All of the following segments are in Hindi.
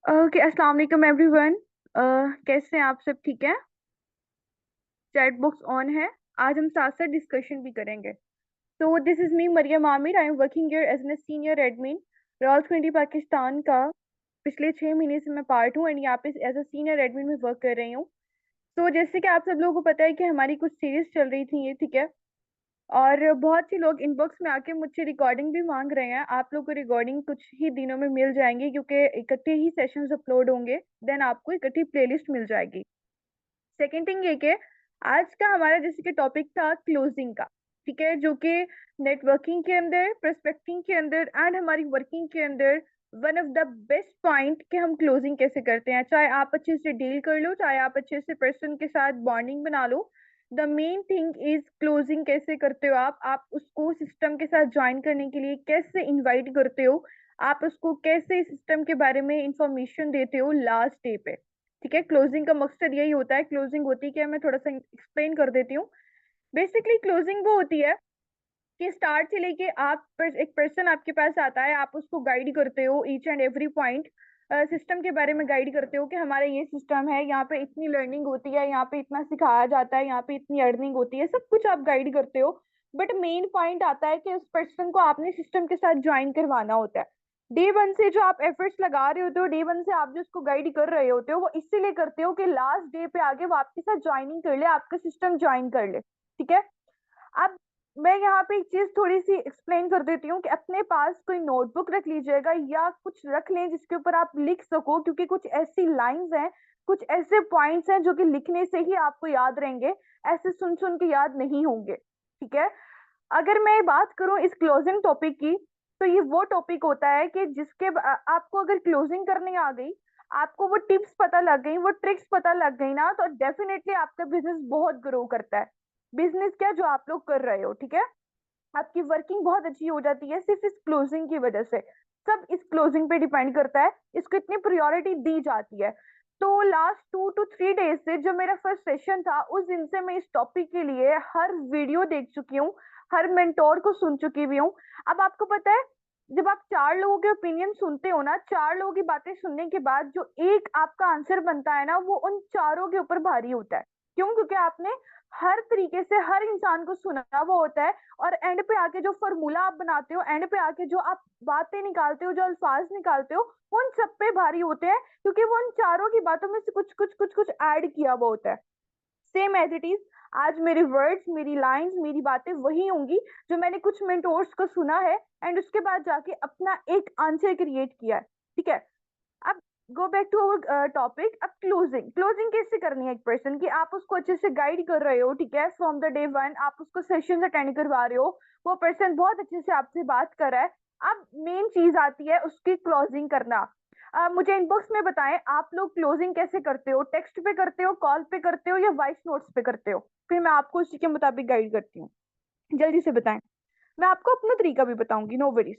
ओके, अस्सलाम वालेकुम एवरीवन। कैसे हैं आप सब? ठीक है। चैट बॉक्स ऑन है। आज हम साथ साथ डिस्कशन भी करेंगे। तो this is me Mariam Aamir. I am working here as an senior admin Royal 20 Pakistan का। पिछले 6 महीने से मैं पार्ट हूँ एंड यहाँ पे एज अ सीनियर एडमिन में वर्क कर रही हूँ। तो जैसे कि आप सब लोगों को पता है कि हमारी कुछ सीरीज चल रही थी ये, ठीक है। और बहुत से लोग इनबॉक्स में आके मुझसे रिकॉर्डिंग भी मांग रहे हैं। आप लोग को रिकॉर्डिंग कुछ ही दिनों में मिल जाएंगी क्योंकि इकट्ठे ही सेशंस अपलोड होंगे। देन आपको इकट्ठी प्लेलिस्ट मिल जाएगी। सेकेंड थिंग ये कि आज का हमारा जैसे कि टॉपिक था क्लोजिंग का, ठीक है, जो कि नेटवर्किंग के अंदर, प्रोस्पेक्टिंग के अंदर एंड हमारी वर्किंग के अंदर one of the best point कि हम क्लोजिंग कैसे करते हैं। चाहे आप अच्छे से डील कर लो, चाहे आप अच्छे से पर्सन के साथ बॉन्डिंग बना लो, the main thing is closing कैसे करते हो। आप उसको सिस्टम के साथ ज्वाइन करने के लिए कैसे इनवाइट करते हो, आप उसको कैसे सिस्टम के बारे में इंफॉर्मेशन देते हो लास्ट डे पे। ठीक है, क्लोजिंग का मकसद यही होता है। क्लोजिंग होती है क्या, मैं थोड़ा सा एक्सप्लेन कर देती हूँ। बेसिकली क्लोजिंग वो होती है कि स्टार्ट से लेके एक पर्सन आपके पास आता है, आप उसको गाइड करते हो each and every point. System के बारे में गाइड करते हो कि हमारा ये सिस्टम है, यहाँ पे इतनी लर्निंग होती है, यहाँ पे इतना सिखाया जाता है, यहाँ पे इतनी अर्निंग होती है, सब कुछ आप गाइड करते हो। बट मेन पॉइंट आता है कि उस पर्सन को आपने सिस्टम के साथ ज्वाइन करवाना होता है। डे वन से जो आप एफर्ट्स लगा रहे होते हो, डे वन से आप जो उसको गाइड कर रहे होते हो, वो इसीलिए करते हो कि लास्ट डे पे आगे वो आपके साथ ज्वाइनिंग कर ले, आपका सिस्टम ज्वाइन कर ले। ठीक है। अब मैं यहाँ पे एक चीज थोड़ी सी एक्सप्लेन कर देती हूँ कि अपने पास कोई नोटबुक रख लीजिएगा या कुछ रख लें जिसके ऊपर आप लिख सको, क्योंकि कुछ ऐसी लाइंस हैं, कुछ ऐसे पॉइंट्स हैं जो कि लिखने से ही आपको याद रहेंगे, ऐसे सुन सुन के याद नहीं होंगे। ठीक है। अगर मैं बात करूं इस क्लोजिंग टॉपिक की, तो ये वो टॉपिक होता है कि आपको अगर क्लोजिंग करनी आ गई, आपको वो टिप्स पता लग गई, वो ट्रिक्स पता लग गई ना, तो डेफिनेटली आपका बिजनेस बहुत ग्रो करता है। बिजनेस क्या, जो आप लोग कर रहे हो, ठीक है, आपकी वर्किंग बहुत अच्छी हो जाती है सिर्फ इस क्लोजिंग की वजह से। सब इस क्लोजिंग पे डिपेंड करता है, इसको इतनी प्रायोरिटी दी जाती है। तो लास्ट 2 to 3 डेज से जो मेरा फर्स्ट सेशन था, उस दिन से मैं इस टॉपिक के लिए हर वीडियो देख चुकी हूँ, हर मेंटोर को सुन चुकी भी हूँ। अब आपको पता है, जब आप 4 लोगों के ओपिनियन सुनते हो ना, 4 लोगों की बातें सुनने के बाद जो एक आपका आंसर बनता है ना, वो उन चारों के ऊपर भारी होता है। क्यों? क्योंकि आपने हर तरीके से हर इंसान को सुना हुआ होता है। और एंड पे आके जो फॉर्मूला आप बनाते हो, एंड पे आके जो आप बातें निकालते हो, जो अल्फाज निकालते हो, वो उन सब पे भारी होते हैं, क्योंकि वो उन चारों की बातों में से कुछ कुछ कुछ कुछ ऐड किया हुआ होता है। सेम एज इट इज, आज मेरे वर्ड्स, मेरी लाइंस, मेरी बातें वही होंगी जो मैंने कुछ मेंटोर्स को सुना है एंड उसके बाद जाके अपना एक आंसर क्रिएट किया है। ठीक है। अब go back to our topic. अब क्लोजिंग क्लोजिंग कैसे करनी है एक पर्सन की, आप उसको अच्छे से गाइड कर रहे हो, ठीक है, फ्रॉम द डे वन आप उसको सेशन अटेंड करवा रहे हो, वो पर्सन बहुत अच्छे से आपसे बात कर रहा है। अब मेन चीज आती है उसकी क्लोजिंग करना। मुझे इनबॉक्स में बताएं, आप लोग क्लोजिंग कैसे करते हो? टेक्स्ट पे करते हो, कॉल पे करते हो, या वॉइस नोट्स पे करते हो? फिर मैं आपको उसी के मुताबिक गाइड करती हूँ। जल्दी से बताएं। मैं आपको अपना तरीका भी बताऊंगी, नो वरीज।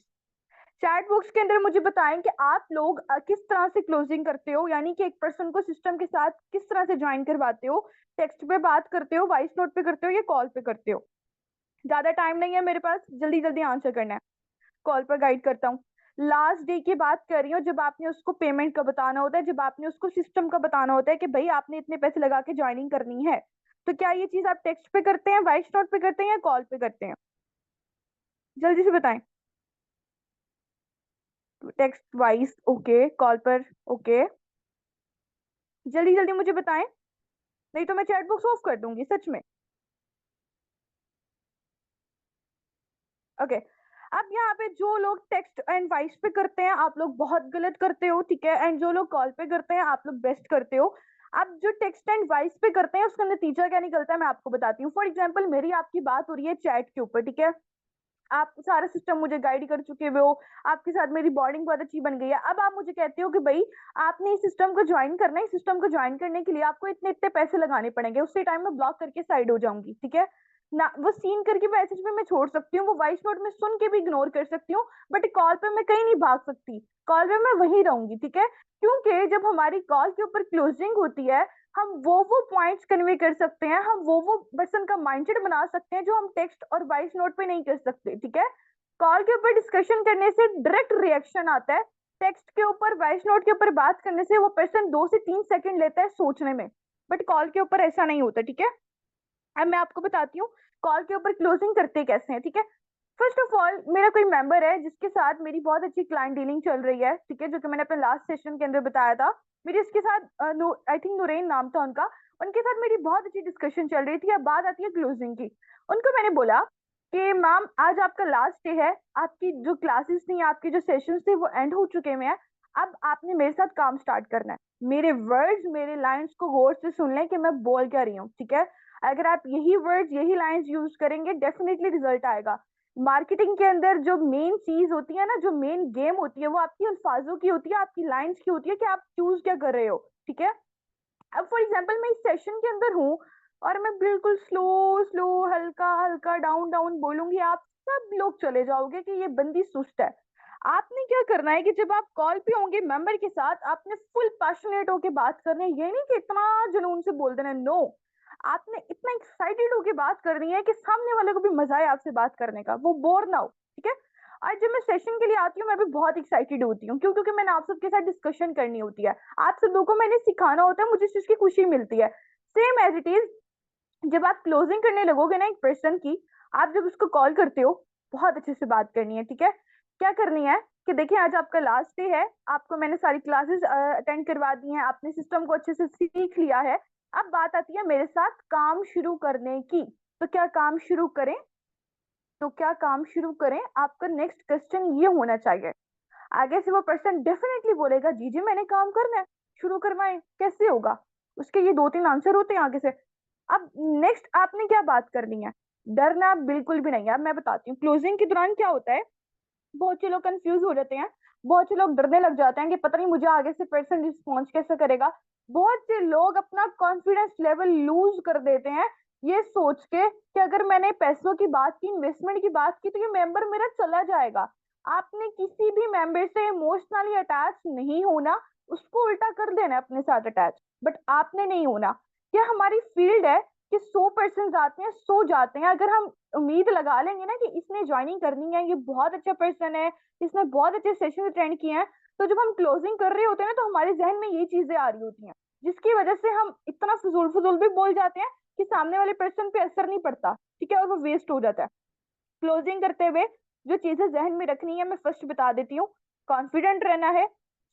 चैट बॉक्स के अंदर मुझे बताएं कि आप लोग किस तरह से क्लोजिंग करते हो, यानी कि एक पर्सन को सिस्टम के साथ किस तरह से ज्वाइन करवाते हो। टेक्स्ट पे बात करते हो, वॉइस नोट पे करते हो, या कॉल पे करते हो? ज्यादा टाइम नहीं है मेरे पास, जल्दी जल्दी आंसर करना है। कॉल पर गाइड करता हूँ। लास्ट डे की बात कर रही हूँ, जब आपने उसको पेमेंट का बताना होता है, जब आपने उसको सिस्टम का बताना होता है कि भाई आपने इतने पैसे लगा के ज्वाइनिंग करनी है। तो क्या ये चीज आप टेक्स्ट पे करते हैं, वॉइस नोट पे करते हैं, या कॉल पे करते हैं? जल्दी से बताएं। टेक्स्ट, वॉइस, ओके, कॉल पर, ओके। जल्दी जल्दी मुझे बताएं, नहीं तो मैं चैट बॉक्स ऑफ कर दूंगी सच में। ओके। अब यहाँ पे जो लोग टेक्स्ट एंड वॉइस पे करते हैं, आप लोग बहुत गलत करते हो, ठीक है, एंड जो लोग कॉल पे करते हैं, आप लोग बेस्ट करते हो। अब जो टेक्स्ट एंड वॉइस पे करते हैं, उसका नतीजा क्या निकलता है मैं आपको बताती हूँ। फॉर एग्जाम्पल, मेरी आपकी बात हो रही है चैट के ऊपर, ठीक है, आप सारा सिस्टम मुझे गाइड कर चुके हुए हो, आपके साथ मेरी बॉन्डिंग बहुत अच्छी बन गई है। अब आप मुझे कहते हो कि भाई आपने इस सिस्टम को ज्वाइन करना है, इस सिस्टम को ज्वाइन करने के लिए आपको इतने इतने पैसे लगाने पड़ेंगे। उसी टाइम में ब्लॉक करके साइड हो जाऊंगी, ठीक है ना। वो सीन करके मैसेज में मैं छोड़ सकती हूँ, वो वॉइस नोट में सुन के भी इग्नोर कर सकती हूँ, बट कॉल पे मैं कहीं नहीं भाग सकती, कॉल पे मैं वहीं रहूंगी, ठीक है। क्योंकि जब हमारी कॉल के ऊपर क्लोजिंग होती है, हम वो पॉइंट्स कन्वे कर सकते हैं, हम वो पर्सन का माइंडसेट बना सकते हैं जो हम टेक्स्ट और वॉइस नोट पे नहीं कर सकते, ठीक है। कॉल के ऊपर डिस्कशन करने से डायरेक्ट रिएक्शन आता है, टेक्स्ट के ऊपर, वॉइस नोट के ऊपर बात करने से वो पर्सन 2 से 3 सेकंड लेता है सोचने में, बट कॉल के ऊपर ऐसा नहीं होता, ठीक है। अब मैं आपको बताती हूँ कॉल के ऊपर क्लोजिंग करते कैसे हैं, ठीक है। फर्स्ट ऑफ ऑल, मेरा कोई मेंबर है जिसके साथ मेरी बहुत अच्छी क्लाइंट डीलिंग चल रही है, ठीक है, जो कि मैंने अपने लास्ट सेशन के अंदर बताया था। मेरी उसके साथ आई थिंक नूरेन नाम था उनका। उनके साथ मेरी बहुत अच्छी डिस्कशन चल रही थी। अब बात आती है क्लोजिंग की। उनको मैंने बोला कि मैम, आज आपका लास्ट डे है, आपकी जो क्लासेस थी, आपके जो सेशंस थे, वो एंड हो चुके हुए हैं। अब आपने मेरे साथ काम स्टार्ट करना है। मेरे वर्ड्स, मेरे लाइंस को गौर से सुन लें कि मैं बोल क्या रही हूँ, ठीक है। अगर आप यही वर्ड्स, यही लाइंस यूज करेंगे, डेफिनेटली रिजल्ट आएगा। मार्केटिंग के अंदर जो मेन चीज होती है ना, जो मेन गेम होती है, वो आपकी अल्फाजों की होती है, आपकी लाइंस की होती है कि आप चूज क्या कर रहे हो, ठीक है। अब फॉर एग्जाम्पल, मैं इस सेशन के अंदर हूँ और मैं बिल्कुल स्लो स्लो, हल्का हल्का, डाउन डाउन बोलूंगी, आप सब लोग चले जाओगे कि ये बंदी सुस्त है। आपने क्या करना है कि जब आप कॉल पे होंगे मेंबर के साथ, आपने फुल पैशनेट होके बात करनी है। ये नहीं कि इतना जुनून से बोल देना, नो। आपने इतना एक्साइटेड होके बात करनी है कि सामने वाले को भी मजा आए आपसे बात करने का, वो बोर ना हो, ठीक है। आज जब मैं सेशन के लिए आती हूँ, मैं भी बहुत एक्साइटेड होती हूँ। क्यों? क्योंकि मैंने आप सबके साथ डिस्कशन करनी होती है, आप सब लोगों को मैंने सिखाना होता है, मुझे इस चीज की खुशी मिलती है। सेम एज इट इज, जब आप क्लोजिंग करने लगोगे ना एक पर्सन की, आप जब उसको कॉल करते हो, बहुत अच्छे से बात करनी है, ठीक है। क्या करनी है कि देखिए, आज आपका लास्ट डे है, आपको मैंने सारी क्लासेस अटेंड करवा दी हैं, आपने सिस्टम को अच्छे से सीख लिया है। अब बात आती है मेरे साथ काम शुरू करने की। तो क्या काम शुरू करें? आपका नेक्स्ट क्वेश्चन ये होना चाहिए। आगे से वो पर्सन डेफिनेटली बोलेगा, जी जी मैंने काम करना है, शुरू करवाएं। कैसे होगा? उसके ये 2-3 आंसर होते हैं आगे से। अब नेक्स्ट आपने क्या बात करनी है? डरना बिल्कुल भी नहीं है। अब मैं बताती हूँ क्लोजिंग के दौरान क्या होता है। बहुत से लोग कंफ्यूज हो जाते हैं, बहुत से लोग डरने लग जाते हैं कि पता नहीं मुझे आगे से पर्सन रिस्पॉन्स कैसे करेगा। बहुत से लोग अपना कॉन्फिडेंस लेवल लूज कर देते हैं, ये सोच के कि अगर मैंने पैसों की बात की, इन्वेस्टमेंट की बात की, तो ये मेंबर मेरा चला जाएगा। आपने किसी भी मेंबर से इमोशनली अटैच नहीं होना, उसको उल्टा कर देना है अपने साथ अटैच, बट आपने नहीं होना। क्या हमारी फील्ड है कि 100 पर्सन आते हैं, 100 जाते हैं। अगर हम उम्मीद लगा लेंगे ना कि इसने ज्वाइनिंग करनी है, ये बहुत अच्छा पर्सन है, इसने बहुत अच्छे सेशन अटेंड किए हैं, तो जब हम क्लोजिंग कर रहे होते हैं ना, तो हमारे जहन में ये चीजें आ रही होती हैं, जिसकी वजह से हम इतना फजूल फजूल भी बोल जाते हैं कि सामने वाले पर्सन पे असर नहीं पड़ता, ठीक है, और वो वेस्ट हो जाता है। क्लोजिंग करते हुए जो चीजें जहन में रखनी है, मैं फर्स्ट बता देती हूँ। कॉन्फिडेंट रहना है।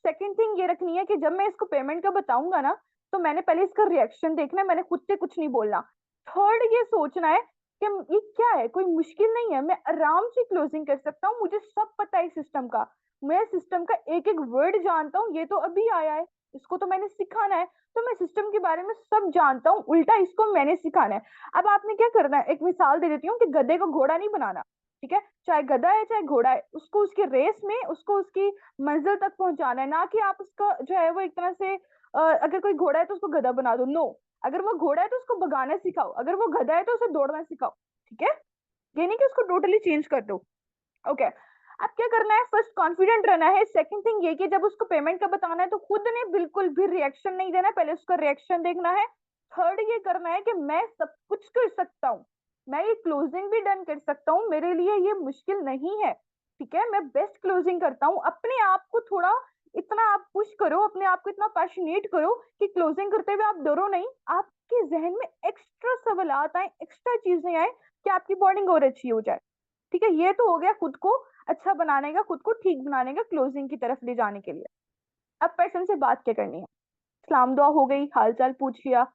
सेकंड थिंग ये रखनी है कि जब मैं इसको पेमेंट का बताऊंगा ना, तो मैंने पहले इसका रिएक्शन देखना है, मैंने खुद से कुछ नहीं बोलना। थर्ड ये सोचना है कि ये क्या है, कोई मुश्किल नहीं है, मैं आराम से क्लोजिंग कर सकता हूँ, मुझे सब पता है सिस्टम का, मैं सिस्टम का एक एक वर्ड जानता हूँ, ये तो अभी आया है, इसको तो मैंने सिखाना है, तो मैं सिस्टम के बारे में सब जानता हूँ, उल्टा इसको मैंने सिखाना है। अब आपने क्या करना है, एक मिसाल दे देती हूँ कि गधे को घोड़ा नहीं बनाना, ठीक है। चाहे गधा है चाहे घोड़ा है, उसको उसके रेस में, उसको उसकी मंजिल तक पहुंचाना है, ना कि आप उसका जो है वो एक तरह से अगर कोई घोड़ा है तो उसको गधा बना दो, नो। अगर वो घोड़ा है तो उसको भगाना सिखाओ, अगर वो गधा है तो उसे दौड़ना सिखाओ, ठीक है। ये नहीं कि उसको टोटली चेंज कर दो। ओके। अब क्या करना है, फर्स्ट कॉन्फिडेंट रहना है। सेकंड थिंग ये कि जब उसको पेमेंट का बताना है, तो खुद ने बिल्कुल भी रिएक्शन नहीं देना है, पहले उसका रिएक्शन देखना है। थर्ड ये करना है कि मैं सब कुछ कर सकता हूँ, मैं ये क्लोजिंग भी डन कर सकता हूँ, मेरे लिए ये मुश्किल नहीं है, ठीक है, मैं बेस्ट क्लोजिंग करता हूँ। अपने आप को थोड़ा इतना आप पुश करो, अपने आप को इतना पैशनेट करो कि क्लोजिंग करते हुए आप डरो नहीं, आपके जहन में एक्स्ट्रा सवालात आए, एक्स्ट्रा चीजें आए कि आपकी बॉन्डिंग और अच्छी हो जाए, ठीक है। ये तो हो गया खुद को अच्छा बनाने का, खुद को ठीक बनाने का, क्लोजिंग की तरफ ले जाने के लिए। अब पर्सन से बात क्या करनी है? सलाम दुआ हो गई, हाल चाल पूछ लिया।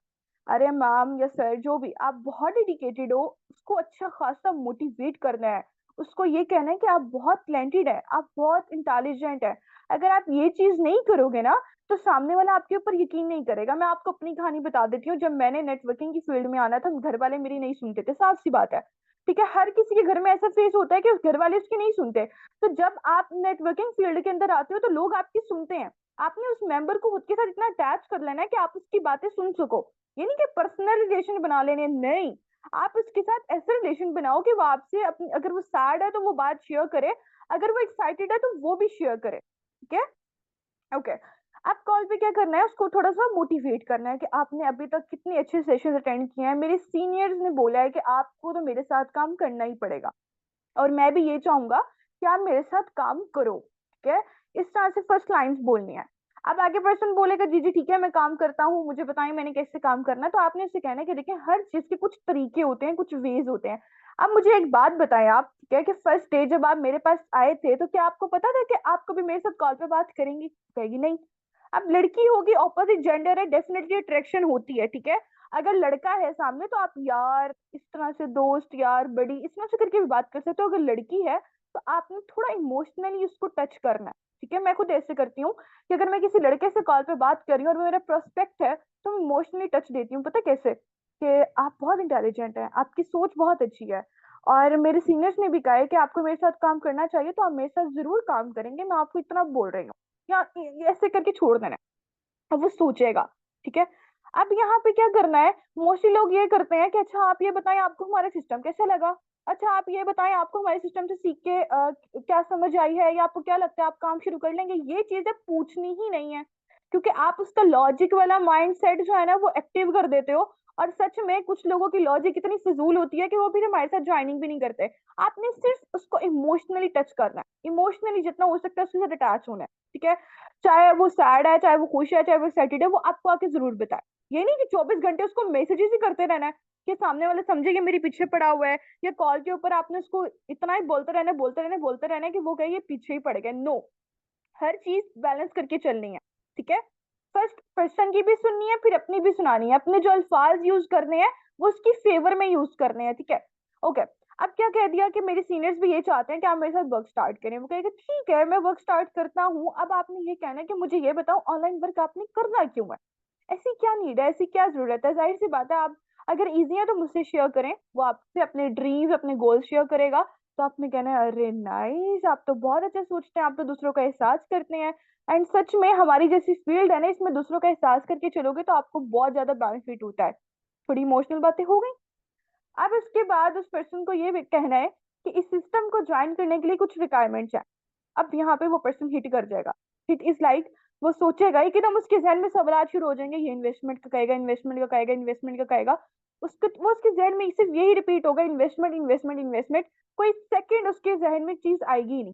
अरे मैम या सर, जो भी, आप बहुत डेडिकेटेड हो, उसको अच्छा खासा मोटिवेट करना है, उसको ये कहना है कि आप बहुत टैलेंटेड है, आप बहुत इंटेलिजेंट है। अगर आप ये चीज नहीं करोगे ना, तो सामने वाला आपके ऊपर यकीन नहीं करेगा। मैं आपको अपनी कहानी बता देती हूँ। जब मैंने नेटवर्किंग की फील्ड में आना था, घर वाले मेरी नहीं सुनते थे, साफ सी बात है, ठीक है। हर किसी के घर में ऐसा फेस होता है कि उस घर वाले उसकी नहीं सुनते। तो जब आप नेटवर्किंग फील्ड के अंदर आते हो, तो लोग आपकी सुनते हैं। आपने उस मेंबर को खुद के साथ इतना अटैच कर लेना है कि आप उसकी बातें सुन सको। ये नहीं कि पर्सनल रिलेशन बना लेने, नहीं। आप उसके साथ ऐसे रिलेशन बनाओ कि वो आपसे अपनी, अगर वो सैड है तो वो बात शेयर करे, अगर वो एक्साइटेड है तो वो भी शेयर करे, ठीक है। ओके। आप कॉल पे क्या करना है, उसको थोड़ा सा मोटिवेट करना है कि आपने अभी तक कितने अच्छे सेशन अटेंड किए हैं, मेरे सीनियर्स ने बोला है कि आपको तो मेरे साथ काम करना ही पड़ेगा, और मैं भी ये चाहूंगा कि आप मेरे साथ काम करो, ठीक है। इस तरह से फर्स्ट लाइंस बोलनी है। अब आगे पर्सन बोलेगा जी जी ठीक है मैं काम करता हूँ, मुझे बताइए मैंने कैसे काम करना है। तो आपने उससे कहना है कि देखिए हर चीज के कुछ तरीके होते हैं, कुछ वेज होते हैं। अब मुझे एक बात बताएं आप, ठीक है, कि फर्स्ट डे जब आप मेरे पास आए थे तो क्या आपको पता था कि आप कभी मेरे साथ कॉल पे बात करेंगी? कहेगी नहीं। अब लड़की होगी, ऑपोजिट जेंडर है, डेफिनेटली अट्रैक्शन होती है, ठीक है। अगर लड़का है सामने तो आप यार इस तरह से, दोस्त यार बड़ी इस तरह से करके भी बात कर सकते हो। अगर लड़की है तो आपने थोड़ा इमोशनली उसको टच करना है, ठीक है। मैं खुद ऐसे करती हूँ कि अगर मैं किसी लड़के से कॉल पे बात कर रही हूँ और वो मेरा प्रोस्पेक्ट है तो मैं इमोशनली टच देती हूँ। पता कैसे? कि आप बहुत इंटेलिजेंट हैं, आपकी सोच बहुत अच्छी है, और मेरे सीनियर्स ने भी कहा है कि आपको मेरे साथ काम करना चाहिए, तो आप मेरे साथ जरूर काम करेंगे, मैं आपको इतना बोल रही हूँ। या ये ऐसे करके छोड़ देना है। अब वो सोचेगा, ठीक है। अब यहाँ पे क्या करना है, मोस्टली लोग ये करते हैं कि अच्छा आप ये बताएं आपको हमारा सिस्टम कैसा लगा, अच्छा आप ये बताएं आपको हमारे सिस्टम से सीख के क्या समझ आई है, या आपको क्या लगता है आप काम शुरू कर लेंगे। ये चीजें पूछनी ही नहीं है, क्योंकि आप उसका लॉजिक वाला माइंड सेट जो है ना वो एक्टिव कर देते हो। और सच में कुछ लोगों की लॉजिक इतनी फिजूल होती है कि वो फिर हमारे साथ ज्वाइनिंग भी नहीं करते। आपने सिर्फ उसको इमोशनली टच करना है, इमोशनली जितना हो सकता है उसके साथ अटैच होना है, ठीक है। चाहे वो सैड है, चाहे वो खुश है, चाहे वो एक्साइटेड है, वो आपको आके जरूर बताए। ये नहीं कि 24 घंटे उसको मैसेजेस ही करते रहना है कि सामने वाला समझे कि मेरे पीछे पड़ा हुआ है, या कॉल के ऊपर आपने उसको इतना ही बोलते रहना बोलते रहना बोलते रहना है कि वो कहे ये पीछे ही पड़ गया। नो, हर चीज बैलेंस करके चलनी है, ठीक है। फर्स्ट पर्सन की भी सुननी है, फिर अपनी भी सुनानी है। अपने जो अल्फाज यूज करने हैं वो उसकी फेवर में यूज करने हैं, ठीक है। ओके। अब क्या कह दिया कि मेरे सीनियर्स भी ये चाहते हैं कि आप मेरे साथ वर्क स्टार्ट करें। वो कहेगा ठीक है मैं वर्क स्टार्ट करता हूँ। अब आपने ये कहना है कि मुझे ये बताओ ऑनलाइन वर्क आपने करना क्यों है, ऐसी क्या नीड है, ऐसी क्या जरूरत है। जाहिर सी बात है, आप अगर इजी है तो मुझसे शेयर करें, वो आपसे अपने ड्रीम्स अपने गोल्स शेयर करेगा। तो आपने कहना है अरे नाइस, आप तो बहुत अच्छा सोचते हैं, आप तो दूसरों का एहसास करते हैं। एंड सच में हमारी जैसी फील्ड है ना, इसमें दूसरों का एहसास करके चलोगे तो आपको बहुत ज्यादा बेनिफिट होता है। थोड़ी इमोशनल बातें हो गई। अब इसके बाद उस पर्सन को ये भी कहना है कि इस सिस्टम को ज्वाइन करने के लिए कुछ रिक्वायरमेंट्स है। अब यहाँ पे वो पर्सन हिट कर जाएगा। हिट इज लाइक, वो सोचेगा एकदम, उसके जहन में सवाल शुरू हो जाएंगे, ये इन्वेस्टमेंट का कहेगा, इन्वेस्टमेंट का कहेगा, इन्वेस्टमेंट का कहेगा। उसको वो उसके जहन में सिर्फ यही रिपीट होगा, इन्वेस्टमेंट इन्वेस्टमेंट इन्वेस्टमेंट। कोई सेकंड उसके जहन में चीज आएगी ही नहीं।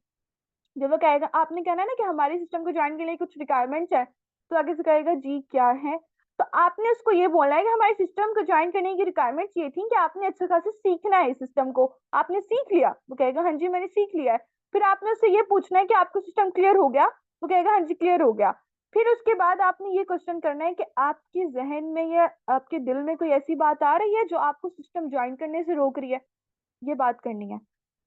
जब वो कहेगा, आपने कहना है ना कि हमारे सिस्टम को ज्वाइन के लिए कुछ रिक्वायरमेंट्स है, तो आगे से कहेगा जी क्या है। तो आपने उसको ये बोलना है कि हमारे सिस्टम को ज्वाइन करने की रिक्वायरमेंट्स ये थी कि आपने अच्छा खासा सीखना है इस सिस्टम को, आपने सीख लिया? वो कहेगा हाँ जी मैंने सीख लिया है। फिर आपने उससे ये पूछना है कि आपको सिस्टम क्लियर हो गया? वो कहेगा हाँ जी क्लियर हो गया। फिर उसके बाद आपने ये क्वेश्चन करना है कि आपके जहन में या आपके दिल में कोई ऐसी बात आ रही है जो आपको सिस्टम ज्वाइन करने से रोक रही है, ये बात करनी है।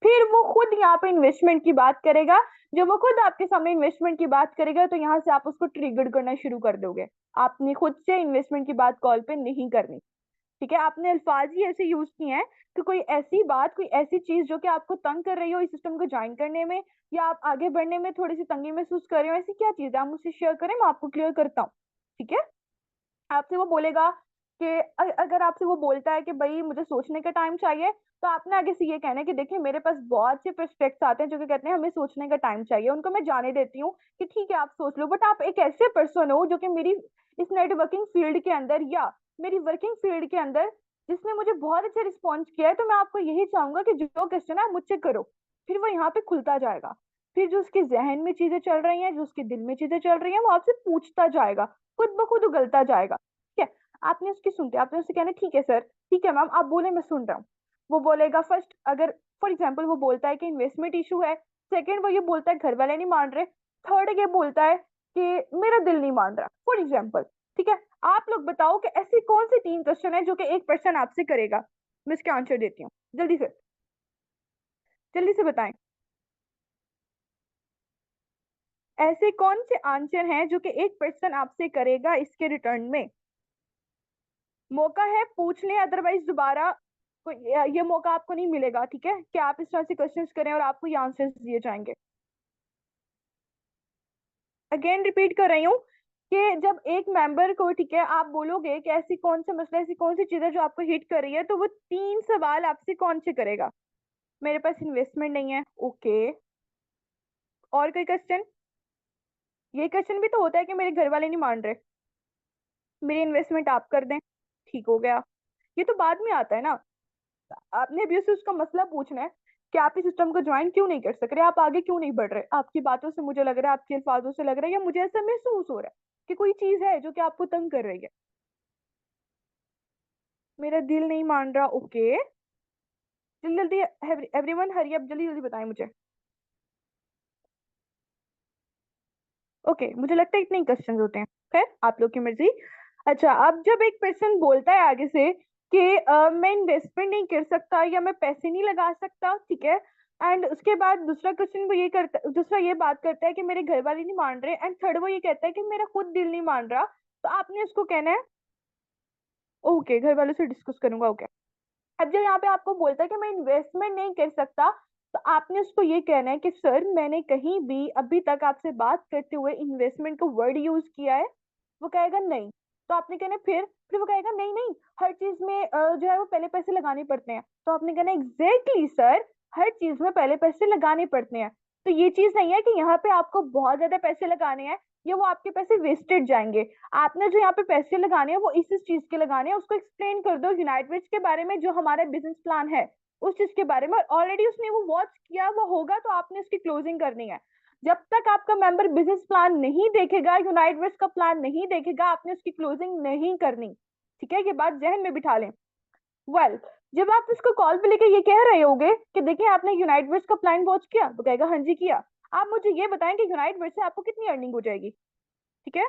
फिर वो खुद यहाँ पे इन्वेस्टमेंट की बात करेगा। जब वो खुद आपके सामने इन्वेस्टमेंट की बात करेगा तो यहाँ से आप उसको ट्रिगर करना शुरू कर दोगे। आपने खुद से इन्वेस्टमेंट की बात कॉल पे नहीं करनी, ठीक है। आपने अल्फाज ही ऐसे यूज किए हैं कि कोई ऐसी बात, कोई ऐसी चीज जो कि आपको तंग कर रही हो इस सिस्टम को ज्वाइन करने में, या आप आगे बढ़ने में थोड़ी सी तंगी महसूस कर रहे हो, ऐसी क्या चीज है आप मुझसे शेयर करें, मैं आपको क्लियर करता हूँ, ठीक है। आपसे वो बोलेगा कि अगर आपसे वो बोलता है कि भाई मुझे सोचने का टाइम चाहिए, तो आपने आगे से ये कहना है कि देखिए मेरे पास बहुत से प्रोस्पेक्ट्स आते हैं जो कि कहते हैं हमें सोचने का टाइम चाहिए, उनको मैं जाने देती हूँ कि ठीक है आप सोच लो, बट आप एक ऐसे पर्सन हो जो कि मेरी इस नेटवर्किंग फील्ड के अंदर या मेरी वर्किंग फील्ड के अंदर जिसने मुझे बहुत अच्छा रिस्पॉन्स किया है, तो मैं आपको यही चाहूंगा कि जो क्वेश्चन है मुझसे करो। फिर वो यहाँ पे खुलता जाएगा। फिर जो उसके जहन में चीजें चल रही हैं, जो उसके दिल में चीजें चल रही हैं, वो आपसे पूछता जाएगा, खुद ब खुद उगलता जाएगा, ठीक है। आपने उसकी सुनते, आपने उससे कहना ठीक है सर, ठीक है मैम, आप बोले मैं सुन रहा हूँ। वो बोलेगा फर्स्ट, अगर फॉर एग्जाम्पल वो बोलता है कि इन्वेस्टमेंट इशू है, सेकंड वो ये बोलता है घर वाले नहीं मान रहे, थर्ड ये बोलता है कि मेरा दिल नहीं मान रहा, फॉर एग्जाम्पल, ठीक है। आप लोग बताओ कि ऐसी कौन सी तीन क्वेश्चन है जो कि एक पर्सन आपसे करेगा। मैं इसके आंसर देती हूँ, जल्दी से, जल्दी से बताएं। ऐसे कौन से आंसर हैं जो कि एक पर्सन आपसे करेगा इसके रिटर्न में? मौका है पूछ लें, अदरवाइज दोबारा कोई ये मौका आपको नहीं मिलेगा, ठीक है, कि आप इस तरह से क्वेश्चंस करें और आपको ये आंसर्स दिए जाएंगे। अगेन रिपीट कर रही हूँ कि जब एक मेंबर को, ठीक है, आप बोलोगे कि ऐसी कौन सा मसला, ऐसी कौन सी चीज है जो आपको हिट कर रही है, तो वो तीन सवाल आपसे कौन से करेगा? मेरे पास इन्वेस्टमेंट नहीं है, ओके। और कोई क्वेश्चन? ये क्वेश्चन भी तो होता है कि मेरे घर वाले नहीं मान रहे, मेरी इन्वेस्टमेंट आप कर दें, ठीक हो गया। ये तो बाद में आता है ना। आपने अभी उससे उसका मसला पूछना है कि आप इस सिस्टम को ज्वाइन क्यों नहीं कर सक रहे, आप आगे क्यों नहीं बढ़ रहे। आपकी बातों से मुझे लग रहा है, आपके अल्फाजों से लग रहा है, या मुझे ऐसा महसूस हो रहा है कि कोई चीज है जो कि आपको तंग कर रही है। मेरा दिल नहीं मान रहा, ओके। जल्दी जल्दी एवरीवन हरी अप, जल्दी जल्दी बताएं मुझे। ओके, मुझे लगता है इतने ही क्वेश्चन होते हैं। खैर, आप लोग की मर्जी। अच्छा, अब जब एक पर्सन बोलता है आगे से कि मैं इन्वेस्टमेंट नहीं कर सकता या मैं पैसे नहीं लगा सकता, ठीक है, एंड उसके बाद दूसरा क्वेश्चन वो ये करता, दूसरा ये बात करता है कि मेरे घर वाले नहीं मान रहे, एंड थर्ड वो ये कहता है कि मेरा खुद दिल नहीं मान रहा, तो आपने उसको कहना है ओके, घर वालों से डिस्कस करूंगा, ओके। अब जो यहाँ पे आपको बोलता है कि मैं इन्वेस्टमेंट नहीं कर सकता, तो आपने उसको ये कहना है कि सर, मैंने कहीं भी अभी तक आपसे बात करते हुए इन्वेस्टमेंट का वर्ड यूज किया है। वो कहेगा नहीं। तो आपने कहना है फिर वो कहेगा नहीं नहीं, हर चीज में जो है वो पहले पैसे लगाने पड़ते हैं। तो आपने कहना एग्जैक्टली सर, हर चीज में पहले पैसे लगाने पड़ते हैं। तो ये चीज नहीं है कि यहाँ पे आपको बहुत ज्यादा पैसे लगाने हैं, या वो आपके पैसे वेस्टेड जाएंगे। आपने जो यहाँ पे पैसे लगाने हैं वो इस चीज के लगाने हैं। उसको एक्सप्लेन कर दो यूनाइटेड के बारे में, जो हमारा बिजनेस प्लान है उस चीज के बारे में। ऑलरेडी उसने वो वॉच किया वो होगा, तो आपने उसकी क्लोजिंग करनी है। जब तक आपका मेंबर बिजनेस प्लान नहीं देखेगा, यूनाइटेड का प्लान नहीं देखेगा, आपने उसकी क्लोजिंग नहीं करनी। ठीक है, ये बात जहन में बिठा लें। वेल, जब आप इसको कॉल पे लेके ये कह रहे होगे कि देखिए आपने यूनाइटेड का प्लान वॉच किया, तो कहेगा हाँ जी किया। आप मुझे ये बताएं कि यूनाइटेड से आपको कितनी अर्निंग हो जाएगी। ठीक है,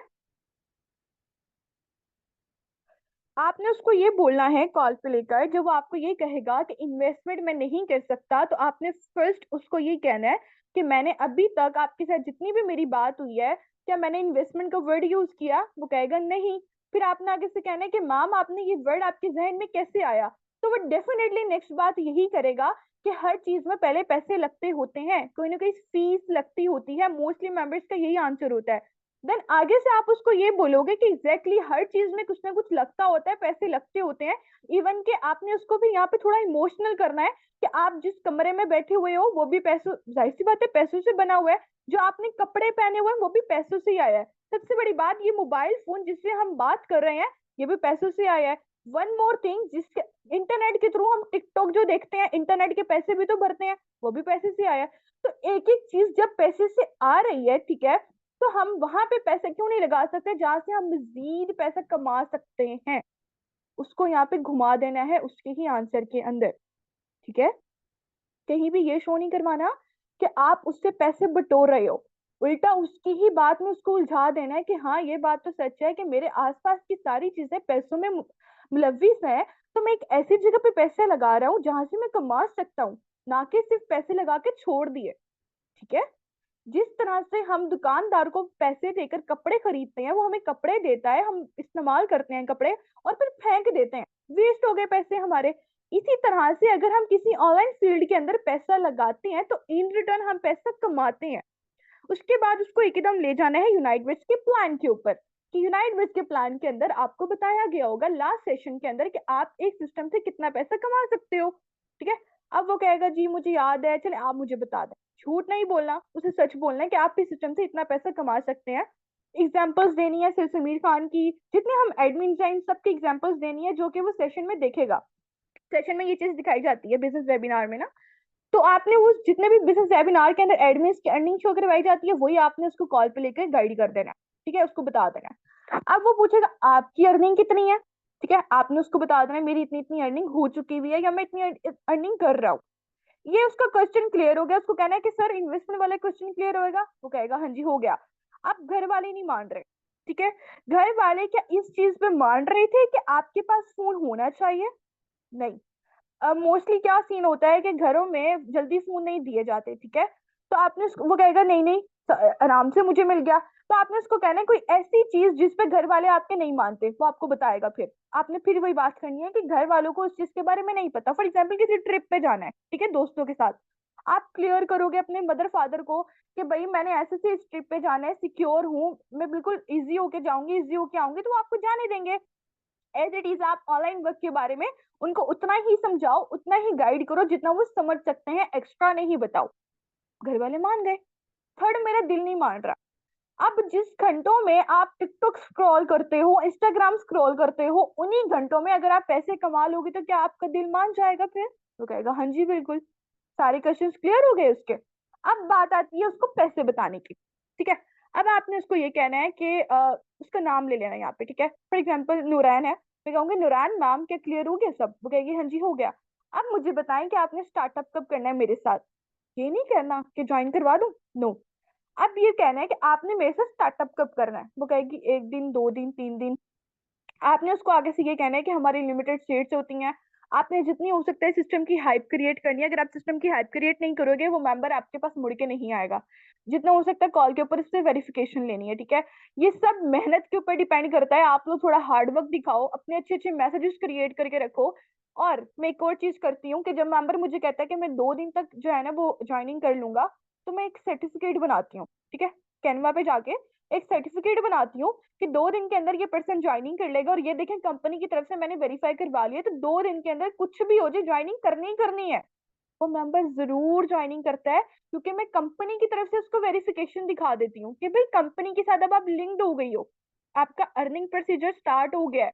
आपने उसको ये बोलना है कॉल पे लेकर, जब वो आपको ये कहेगा कि इन्वेस्टमेंट मैं नहीं कर सकता, तो आपने फर्स्ट उसको ये कहना है कि मैंने अभी तक आपके साथ जितनी भी मेरी बात हुई है, क्या मैंने इन्वेस्टमेंट का वर्ड यूज किया। वो कहेगा नहीं। फिर आपने आगे से कहना है कि मैम, आपने ये वर्ड आपके जहन में कैसे आया। तो वो डेफिनेटली नेक्स्ट बात यही करेगा कि हर चीज में पहले पैसे लगते होते हैं, कोई ना कोई फीस लगती होती है। मोस्टली मेंबर्स का यही आंसर होता है। देन आगे से आप उसको ये बोलोगे कि एग्जैक्टली हर चीज में कुछ ना कुछ लगता होता है, पैसे लगते होते हैं। इवन के आपने उसको भी यहाँ पे थोड़ा इमोशनल करना है कि आप जिस कमरे में बैठे हुए हो वो भी पैसों, जाहिर सी बात है पैसों से बना हुआ है। जो आपने कपड़े पहने हुए हैं वो भी पैसों से ही आया है। सबसे बड़ी बात, ये मोबाइल फोन जिससे हम बात कर रहे हैं ये भी पैसों से आया है। वन मोर थिंग, जिसके इंटरनेट के थ्रू हम टिकटॉक जो देखते हैं, इंटरनेट के पैसे भी तो भरते हैं, वो भी पैसे से आया है। तो एक एक चीज जब पैसे से आ रही है, ठीक है, तो हम वहां पे पैसे क्यों नहीं लगा सकते जहां से हम मजीद पैसा कमा सकते हैं। उसको यहाँ पे घुमा देना है उसके ही आंसर के अंदर। ठीक है, कहीं भी ये शो नहीं करवाना कि आप उससे पैसे बटोर रहे हो। उल्टा उसकी ही बात में उसको उलझा देना है कि हाँ, ये बात तो सच है कि मेरे आसपास की सारी चीजें पैसों में मुलविस है। तो मैं एक ऐसी जगह पे पैसे लगा रहा हूँ जहां से मैं कमा सकता हूँ, ना कि सिर्फ पैसे लगा के छोड़ दिए। ठीक है, जिस तरह से हम दुकानदार को पैसे देकर कपड़े खरीदते हैं, वो हमें कपड़े देता है, हम इस्तेमाल करते हैं कपड़े और फिर फेंक देते हैं, वेस्ट हो गए पैसे हमारे। इसी तरह से अगर हम किसी ऑनलाइन फील्ड के अंदर पैसा लगाते हैं तो इन रिटर्न हम पैसा कमाते हैं। उसके बाद उसको एकदम ले जाना है यूनाइटेड के प्लान के ऊपर, कि यूनाइटेड के प्लान के अंदर आपको बताया गया होगा लास्ट सेशन के अंदर कि आप एक सिस्टम से कितना पैसा कमा सकते हो। ठीक है, अब वो कहेगा जी मुझे याद है, चले आप मुझे बता दें। झूठ नहीं बोलना, उसे सच बोलना है कि आप इस सिस्टम से इतना पैसा कमा सकते हैं। एग्जाम्पल्स देनी है सिर्फ समीर खान की, जितने हम एडमिन हैं इन सबकी एग्जाम्पल्स देनी है, जो कि वो सेशन में देखेगा। सेशन में ये चीज दिखाई जाती है बिजनेस वेबिनार में ना। तो आपने वो जितने भी बिजनेस वेबिनार के अंदर एडमिन्स की अर्निंग शो करवाई जाती है, वही आपने उसको कॉल पे लेकर गाइड कर देना है। ठीक है, उसको बता देना है। अब वो पूछेगा आपकी अर्निंग कितनी है। ठीक है, आपने उसको बता देना है मेरी इतनी इतनी अर्निंग हो चुकी हुई है, या मैं इतनी अर्निंग कर रहा हूँ। ये उसका क्वेश्चन क्लियर हो गया। उसको कहना है कि सर इन्वेस्टमेंट वाला क्वेश्चन क्लियर होएगा। वो कहेगा हाँ जी हो गया। अब घर वाले नहीं मान रहे। ठीक है, घर वाले क्या इस चीज पे मान रहे थे कि आपके पास फोन होना चाहिए? नहीं। अब मोस्टली क्या सीन होता है कि घरों में जल्दी फोन नहीं दिए जाते। ठीक है, तो आपने वो कहेगा नहीं नहीं, आराम से मुझे मिल गया। तो आपने उसको कहना है कोई ऐसी चीज जिस पे घर वाले आपके नहीं मानते, वो आपको बताएगा। फिर आपने फिर वही बात करनी है कि घर वालों को उस चीज के बारे में नहीं पता। फॉर एग्जाम्पल किसी ट्रिप पे जाना है, ठीक है, दोस्तों के साथ, आप क्लियर करोगे अपने मदर फादर को कि भाई मैंने ऐसे से इस ट्रिप पे जाना है, सिक्योर हूँ, मैं बिल्कुल इजी होके जाऊंगी, इजी होके आऊंगी, तो वो आपको जाने देंगे। एज इट इज आप ऑनलाइन वर्क के बारे में उनको उतना ही समझाओ, उतना ही गाइड करो जितना वो समझ सकते हैं, एक्स्ट्रा नहीं बताओ। घर वाले मान गए। थर्ड, मेरा दिल नहीं मान रहा। अब जिस घंटों में आप टिकटॉक स्क्रॉल करते हो, इंस्टाग्राम स्क्रॉल करते हो, उन्हीं घंटों में अगर आप पैसे कमा लोगे तो क्या आपका दिल मान जाएगा? फिर तो कहेगा हाँ जी बिल्कुल। सारे क्वेश्चंस क्लियर हो गए उसके। अब बात आती है उसको पैसे बताने की, ठीक है। अब आपने उसको ये कहना है कि उसका नाम ले लेना है यहाँ पे, ठीक है। फॉर एग्जाम्पल नूरान है, मैं कहूंगी नूरान मैम क्या क्लियर हो गया सब? वो कहेगी हाँ जी हो गया। अब मुझे बताएं कि आपने स्टार्टअप कब करना है मेरे साथ। ये नहीं कहना कि ज्वाइन करवा दूं, नो। अब ये कहना है कि आपने मेरे साथ स्टार्टअप कब करना है। वो कहेगी 1 दिन 2 दिन 3 दिन। आपने उसको आगे से ये कहना है कि हमारी लिमिटेड सीट्स होती हैं, आपने जितनी हो सकता है सिस्टम की हाइप क्रिएट करनी है। अगर आप सिस्टम की हाइप क्रिएट नहीं करोगे वो मेंबर आपके पास मुड़ के नहीं आएगा। जितना हो सकता है कॉल के ऊपर इससे वेरिफिकेशन लेनी है, ठीक है। ये सब मेहनत के ऊपर डिपेंड करता है। आप लोग थोड़ा हार्ड वर्क दिखाओ, अपने अच्छे अच्छे मैसेजेस क्रिएट करके रखो। और मैं एक और चीज करती हूँ कि जब मेंबर मुझे कहता है कि मैं 2 दिन तक जो है ना वो ज्वाइनिंग कर लूंगा, तो मैं एक सर्टिफिकेट बनाती हूँ, ठीक है। कैनवा पे जाके एक सर्टिफिकेट बनाती हूँ कि 2 दिन के अंदर ये पर्सन ज्वाइनिंग कर लेगा, और ये देखें कंपनी की तरफ से मैंने वेरीफाई करवा लिया, तो 2 दिन के अंदर कुछ भी हो जाए ज्वाइनिंग करनी ही करनी है। वो मेंबर जरूर ज्वाइनिंग करता है, क्योंकि मैं कंपनी की तरफ से उसको वेरिफिकेशन दिखा देती हूँ कि भाई कंपनी के साथ अब आप लिंक्ड हो गई हो, आपका अर्निंग प्रोसीजर स्टार्ट हो गया है,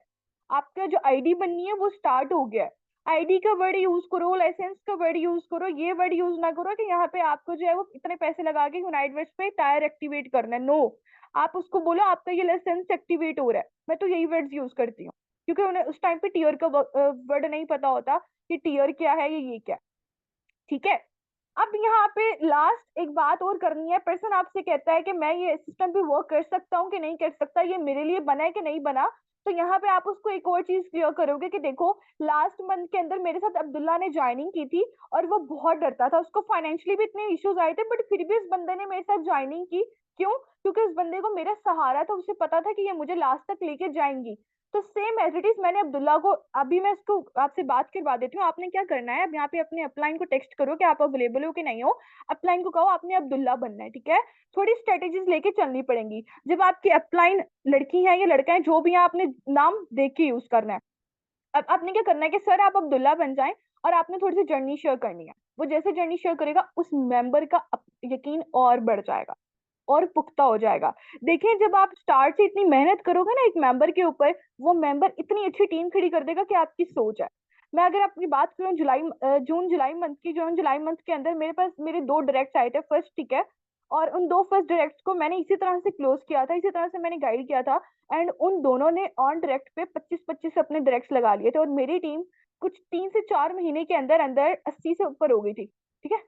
आपका जो आईडी बननी है वो स्टार्ट हो गया है। आईडी का वर्ड यूज करो, लाइसेंस का वर्ड यूज करो, ये वर्ड यूज ना करो कि यहाँ पे आपको जो है वो इतने पैसे लगा के यूनाइट वेस्ट पे टायर एक्टिवेट करना है, नो। आप उसको बोलो आपका ये लाइसेंस एक्टिवेट हो रहा है। मैं तो यही वर्ड्स यूज करती हूँ, क्योंकि उन्हें उस टाइम पे टीयर का वर्ड नहीं पता होता कि टीयर क्या है, ये क्या है, ठीक है। अब यहाँ पे लास्ट एक बात और करनी है। पर्सन आपसे कहता है कि मैं ये सिस्टम पे वर्क कर सकता हूँ कि नहीं कर सकता, ये मेरे लिए बना है कि नहीं बना। तो यहाँ पे आप उसको एक और चीज क्लियर करोगे कि देखो लास्ट मंथ के अंदर मेरे साथ अब्दुल्ला ने ज्वाइनिंग की थी, और वो बहुत डरता था, उसको फाइनेंशियली भी इतने इश्यूज आए थे, बट फिर भी इस बंदे ने मेरे साथ ज्वाइनिंग की। क्यों? क्योंकि उस बंदे को मेरा सहारा था, उसे पता था कि ये मुझे लास्ट तक लेके जाएंगी। तो सेम एज इट इज मैंने अब्दुल्ला को, अभी मैं इसको आपसे बात करवा देती हूँ। आपने क्या करना है, अब यहाँ पे अपने अपलाइन को टेक्स्ट करो कि आप अवेलेबल हो कि नहीं हो। अपलाइन को कहो आपने अब्दुल्ला बनना है, ठीक है। थोड़ी स्ट्रेटेजीज लेके चलनी पड़ेंगी। जब आपकी अपलाइन लड़की है या लड़का है जो भी है, आपने नाम देख के यूज करना है। अब आपने क्या करना है कि सर आप अब्दुल्ला बन जाएं, और आपने थोड़ी सी जर्नी शेयर करनी है। वो जैसे जर्नी शेयर करेगा उस मेंबर का यकीन और बढ़ जाएगा और पुख्ता हो जाएगा। देखिए जब आप स्टार्ट से इतनी मेहनत करोगे ना एक मेंबर के ऊपर, वो मेंबर इतनी अच्छी टीम खड़ी कर देगा कि आपकी सोच है। मैं अगर आपकी बात करूं जून जुलाई मंथ की, जून जुलाई मंथ के अंदर मेरे पास मेरे 2 डायरेक्ट आए थे फर्स्ट, ठीक है। और उन 2 फर्स्ट डायरेक्ट्स को मैंने इसी तरह से क्लोज किया था, इसी तरह से मैंने गाइड किया था। एंड उन दोनों ने ऑन डायरेक्ट पे 25-25 अपने डायरेक्ट्स लगा लिए थे, और मेरी टीम कुछ 3 से 4 महीने के अंदर अंदर 80 से ऊपर हो गई थी, ठीक है।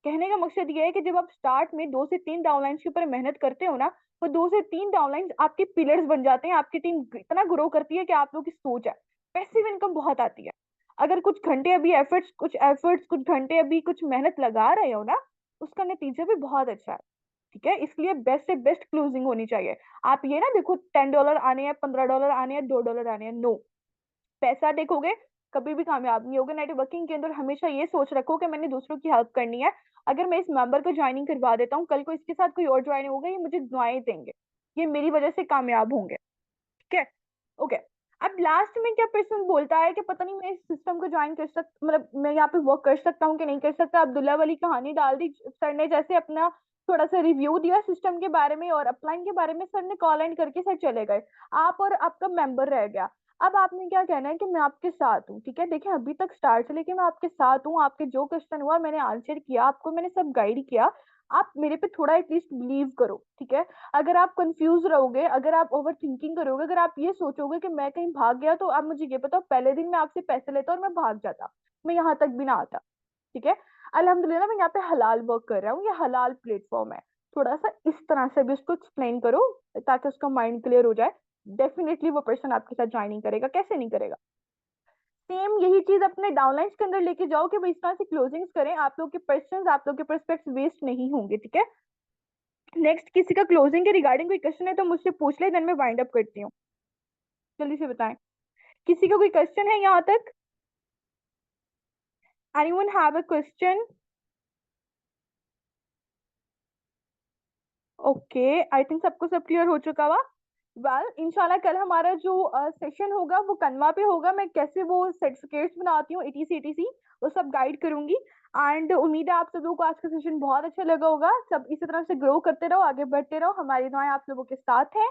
कहने का मकसद ये है कि जब आप स्टार्ट में 2 से 3 डाउनलाइंस के ऊपर मेहनत करते हो ना, वो 2 से 3 डाउनलाइंस आपके पिलर्स बन जाते हैं। आपकी टीम इतना ग्रो करती है कि आप लोग की सोच है, पैसिव इनकम बहुत आती है। अगर कुछ घंटे अभी कुछ मेहनत लगा रहे हो ना, उसका नतीजा भी बहुत अच्छा है, ठीक है। इसलिए बेस्ट से बेस्ट क्लोजिंग होनी चाहिए। आप ये ना देखो $10 आने हैं, $15 आने हैं, $2 आने हैं, नो। पैसा देखोगे कभी भी कामयाब नहीं होगे। नेटवर्किंग के अंदर हमेशा ये सोच रखो कि मैंने दूसरों की हेल्प करनी है। अगर मैं इस मेंबर को ज्वाइनिंग करवा देता हूँ, कल को इसके साथ कोई और ज्वाइन होगा, ये मुझे दुआएं देंगे, ये मेरी वजह से कामयाब होंगे, ठीक है। ओके। अब लास्ट में क्या पर्सन बोलता है कि पता नहीं मैं इस सिस्टम को ज्वाइन कर सकता, मतलब मैं यहाँ पे वर्क कर सकता हूँ कि नहीं कर सकता। अब्दुल्ला वाली कहानी डाल दी सर ने, जैसे अपना थोड़ा सा रिव्यू दिया सिस्टम के बारे में और अपलाइन के बारे में, सर ने कॉल एंड करके सर चले गए। आप और आपका मेंबर रह गया। अब आपने क्या कहना है कि मैं आपके साथ हूँ, ठीक है। देखिए अभी तक स्टार्ट से लेके मैं आपके साथ हूँ, आपके जो क्वेश्चन हुआ मैंने आंसर किया, आपको मैंने सब गाइड किया। आप मेरे पे थोड़ा एटलीस्ट बिलीव करो, ठीक है। अगर आप कंफ्यूज रहोगे, अगर आप ओवर थिंकिंग करोगे, अगर आप ये सोचोगे कि मैं कहीं भाग गया, तो आप मुझे ये बताओ पहले दिन मैं आपसे पैसे लेता और मैं भाग जाता, मैं यहाँ तक भी ना आता, ठीक है। अल्हम्दुलिल्लाह मैं यहाँ पे हलाल वर्क कर रहा हूँ, ये हलाल प्लेटफॉर्म है। थोड़ा सा इस तरह से भी उसको एक्सप्लेन करो ताकि उसका माइंड क्लियर हो जाए। डेफिनेटली वो पर्सन आपके साथ ज्वाइनिंग करेगा, कैसे नहीं करेगा। सेम यही चीज अपने डाउनलाइंस के अंदर लेके जाओ कि भाई इस तरह से क्लोजिंग्स करें, आप लोग के क्वेश्चंस आप लोग के पर्सपेक्ट्स वेस्ट नहीं होंगे, ठीक है। नेक्स्ट किसी का क्लोजिंग के रिगार्डिंग कोई क्वेश्चन है तो मुझसे पूछ ले, देन मैं वाइंड अप करती हूँ। जल्दी से बताएं, किसी का कोई क्वेश्चन है यहाँ तक? Anyone have a question? Okay, I think सबको सब क्लियर हो चुका हुआ। वेल इंशाल्लाह कल हमारा जो सेशन होगा वो कनवा पे होगा। मैं कैसे वो सर्टिफिकेट्स बनाती हूँ एटीसी एटीसी वो सब गाइड करूंगी। एंड उम्मीद है आप सब लोगों को आज का सेशन बहुत अच्छा लगा होगा। सब इसी तरह से ग्रो करते रहो, आगे बढ़ते रहो, हमारी दुआएं आप लोगों के साथ हैं।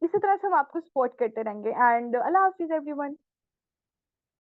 इसी तरह से हम आपको सपोर्ट करते रहेंगे। And Allah Hafiz everyone.